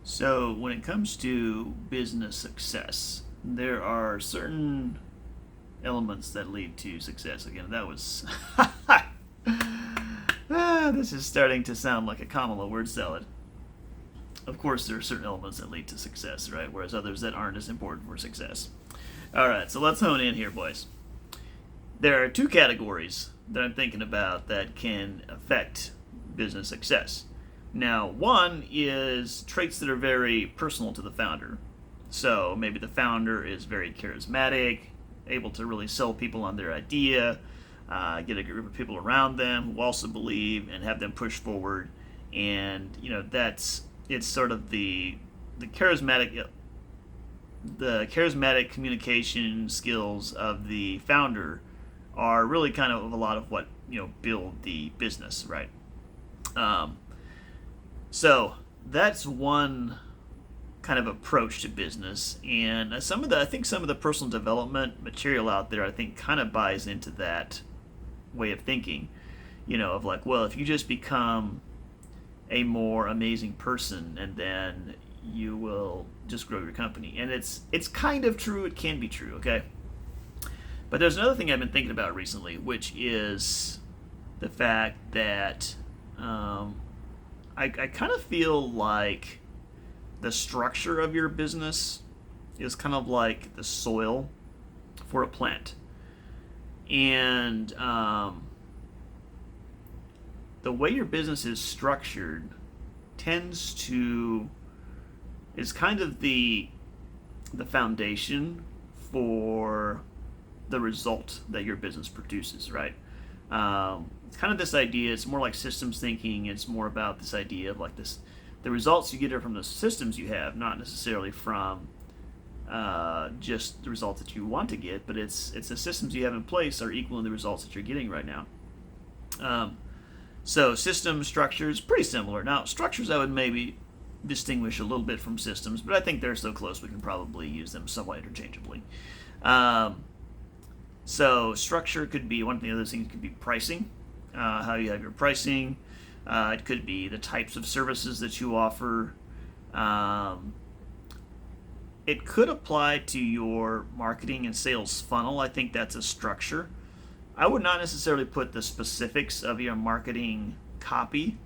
So, when it comes to business success, there are certain elements that lead to success. Again, that was. This is starting to sound like a Kamala word salad. Of course, there are certain elements that lead to success, right? Whereas others that aren't as important for success. All right, so let's hone in here, boys. There are two categories that I'm thinking about that can affect business success. Now, one is traits that are very personal to the founder. So maybe the founder is very charismatic, able to really sell people on their idea, get a group of people around them who also believe and have them push forward. And that's it's sort of the charismatic communication skills of the founder are really kind of a lot of what build the business, right? Um, so that's one kind of approach to business, and I think some of the personal development material out there, I think, kind of buys into that way of thinking. Of like, well, if you just become a more amazing person, and then you will just grow your company, and it's kind of true. It can be true, okay. But there's another thing I've been thinking about recently, which is the fact that I kind of feel like the structure of your business is kind of like the soil for a plant. And the way your business is structured tends to is kind of the foundation for the result that your business produces, right? It's kind of this idea. It's more like systems thinking. It's more about this idea of like this. The results you get are from the systems you have, not necessarily from just the results that you want to get. But it's the systems you have in place are equal to the results that you're getting right now. So system structures pretty similar. Now structures I would maybe distinguish a little bit from systems, but I think they're so close we can probably use them somewhat interchangeably. So structure could be one of the other things. Could be pricing, how you have your pricing. It could be the types of services that you offer. It could apply to your marketing and sales funnel. I think that's a structure. I would not necessarily put the specifics of your marketing copy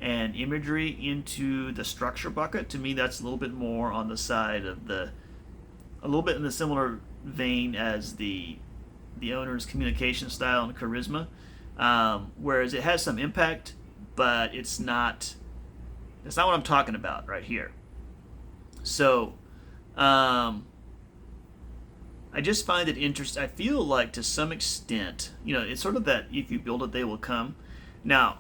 and imagery into the structure bucket. To me, that's a little bit more on the side of a little bit in the similar vein as the owner's communication style and charisma. Whereas it has some impact, but that's not what I'm talking about right here. So, I just find it interesting. I feel like to some extent, it's sort of that if you build it, they will come. Now,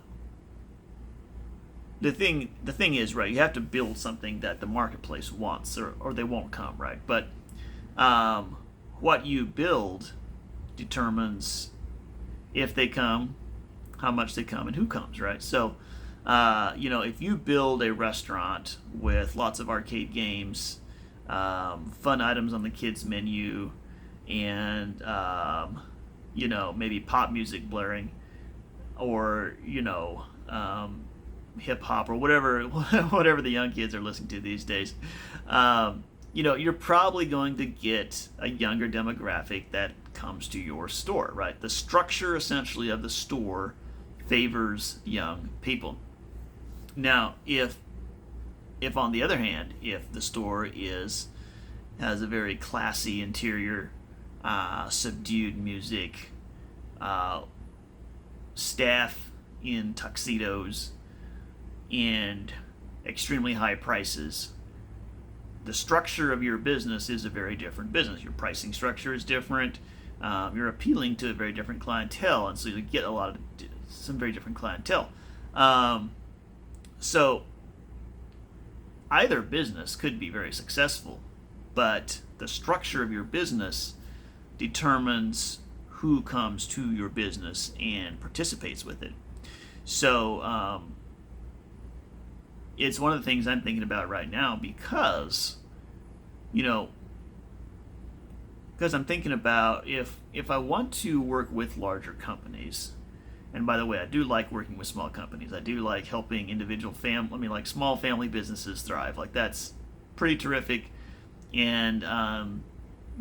the thing is, right, you have to build something that the marketplace wants, or they won't come, right? But what you build determines if they come, how much they come, and who comes, right? So, if you build a restaurant with lots of arcade games, fun items on the kids menu, and maybe pop music blaring, or hip hop or whatever whatever the young kids are listening to these days. You're probably going to get a younger demographic that comes to your store, right? The structure essentially of the store favors young people. Now, if on the other hand, if the store has a very classy interior, subdued music, staff in tuxedos, and extremely high prices, the structure of your business is a very different business. Your pricing structure is different. You're appealing to a very different clientele, and so you get some very different clientele. So either business could be very successful, but the structure of your business determines who comes to your business and participates with it. So it's one of the things I'm thinking about right now because I'm thinking about if I want to work with larger companies, And by the way, I do like working with small companies. I do like helping like small family businesses thrive. Like that's pretty terrific, and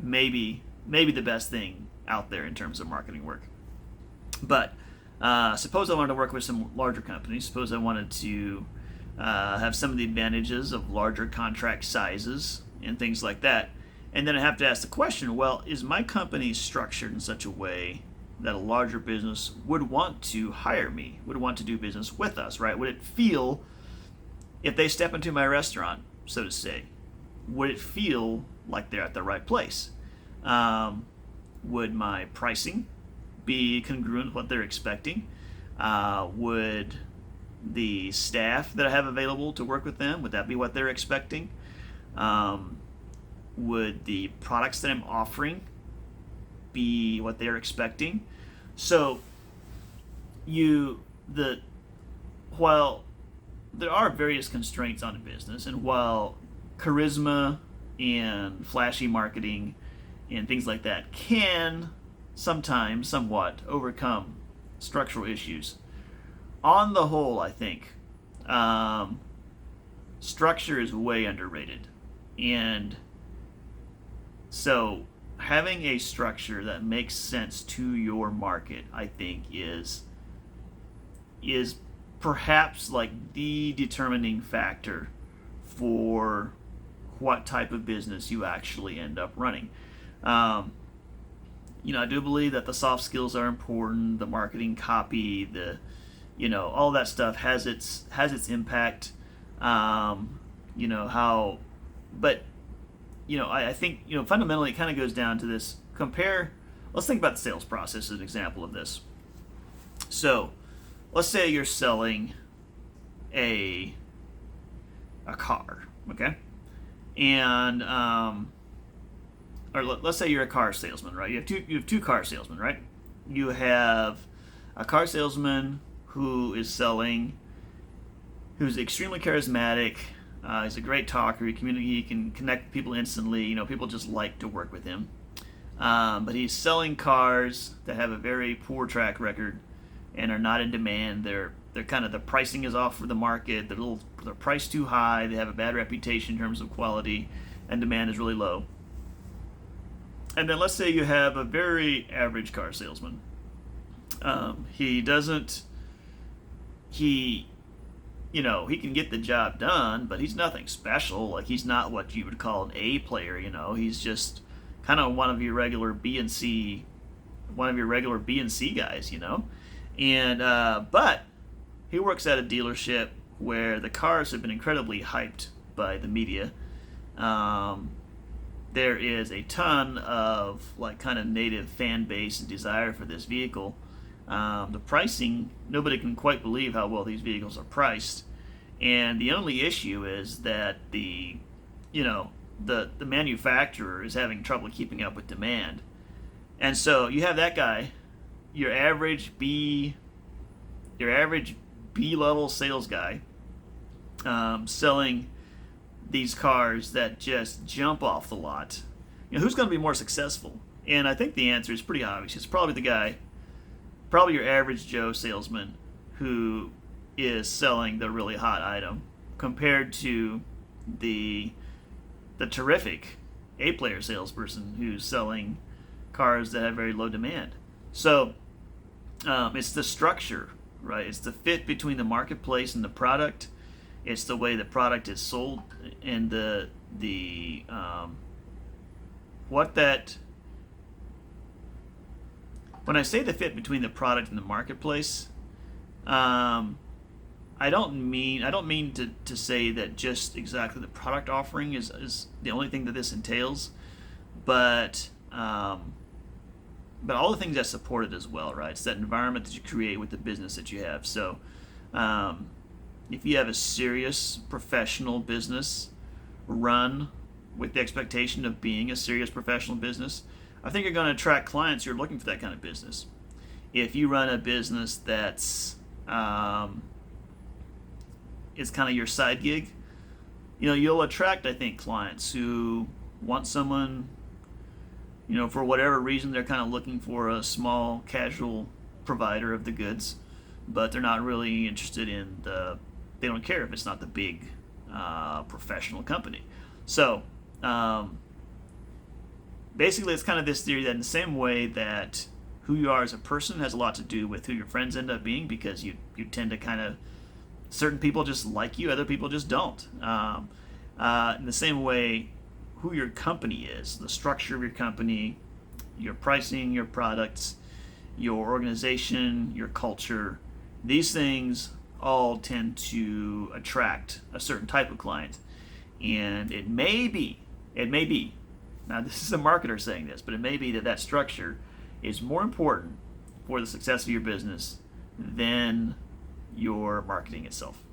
maybe the best thing out there in terms of marketing work. But suppose I wanted to work with some larger companies. Suppose I wanted to have some of the advantages of larger contract sizes and things like that. And then I have to ask the question, well, is my company structured in such a way that a larger business would want to hire me, would want to do business with us, right? Would it feel, if they step into my restaurant, so to say, would it feel like they're at the right place? Would my pricing be congruent with what they're expecting? Would the staff that I have available to work with them, would that be what they're expecting? Would the products that I'm offering be what they're expecting? So while there are various constraints on a business, and while charisma and flashy marketing and things like that can sometimes somewhat overcome structural issues, on the whole, I think structure is way underrated. And so having a structure that makes sense to your market, I think, is perhaps like the determining factor for what type of business you actually end up running. I do believe that the soft skills are important. The marketing copy, all that stuff has its impact. I think fundamentally it kind of goes down to this. Let's think about the sales process as an example of this. So, let's say you're selling a car, okay? And let's say you're a car salesman, right? You have two car salesmen, right? You have a car salesman who's extremely charismatic. He's a great talker. He can connect with people instantly. People just like to work with him. But he's selling cars that have a very poor track record and are not in demand. They're kind of, the pricing is off for the market. They're priced too high. They have a bad reputation in terms of quality, and demand is really low. And then let's say you have a very average car salesman. He can get the job done, but he's nothing special. Like, he's not what you would call an A player. He's just kind of one of your regular B and C guys. And but he works at a dealership where the cars have been incredibly hyped by the media. There is a ton of kind of native fan base and desire for this vehicle. The pricing, nobody can quite believe how well these vehicles are priced, and the only issue is that the manufacturer is having trouble keeping up with demand. And so you have that guy, your average B level sales guy, selling these cars that just jump off the lot. Who's going to be more successful? And I think the answer is pretty obvious. It's probably your average Joe salesman who is selling the really hot item, compared to the terrific A-player salesperson who's selling cars that have very low demand. So it's the structure, right? It's the fit between the marketplace and the product. It's the way the product is sold, and when I say the fit between the product and the marketplace, I don't mean to say that just exactly the product offering is the only thing that this entails, but all the things that support it as well, right? It's that environment that you create with the business that you have. So if you have a serious professional business run with the expectation of being a serious professional business, I think you're going to attract clients who are looking for that kind of business. If you run a business that's it's kind of your side gig, you'll attract, I think, clients who want someone, for whatever reason, they're kind of looking for a small, casual provider of the goods, but they're not really interested in they don't care if it's not the big professional company. So basically, it's kind of this theory that in the same way that who you are as a person has a lot to do with who your friends end up being, because you tend to kind of, certain people just like you, other people just don't. In the same way, who your company is, the structure of your company, your pricing, your products, your organization, your culture, these things all tend to attract a certain type of client. And it may be, now this is a marketer saying this, but it may be that structure is more important for the success of your business than your marketing itself.